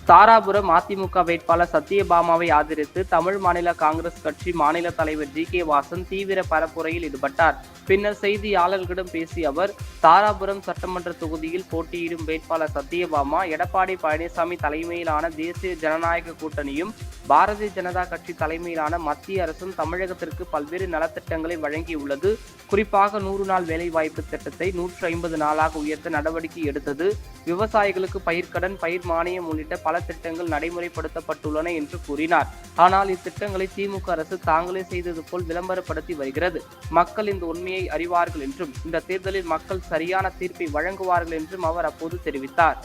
தாராபுரம் அதிமுக வேட்பாளர் சத்யபாமாவை ஆதரித்து தமிழ் மாநில காங்கிரஸ் கட்சி மாநில தலைவர் ஜி.கே. வாசன் தீவிர பரப்புரையில் ஈடுபட்டார். பின்னர் செய்தியாளர்களிடம் பேசிய அவர், தாராபுரம் சட்டமன்ற தொகுதியில் போட்டியிடும் வேட்பாளர் சத்யபாமா எடப்பாடி பழனிசாமி தலைமையிலான தேசிய ஜனநாயக கூட்டணியும் பாரதிய ஜனதா கட்சி தலைமையிலான மத்திய அரசும் தமிழகத்திற்கு பல்வேறு நலத்திட்டங்களை வழங்கியுள்ளது. குறிப்பாக 100 நாள் வேலைவாய்ப்பு திட்டத்தை 150 நாளாக உயர்த்த நடவடிக்கை எடுத்தது. விவசாயிகளுக்கு பயிர்க்கடன், பயிர் மானியம் உள்ளிட்ட பல திட்டங்கள் நடைமுறைப்படுத்தப்பட்டுள்ளன என்று கூறினார். ஆனால் இத்திட்டங்களை திமுக அரசு தாங்களே செய்தது போல் விளம்பரப்படுத்தி வருகிறது. மக்கள் இந்த உண்மையை அறிவார்கள் என்றும் இந்த தேர்தலில் மக்கள் சரியான தீர்ப்பை வழங்குவார்கள் என்றும் அவர் அப்போது தெரிவித்தார்.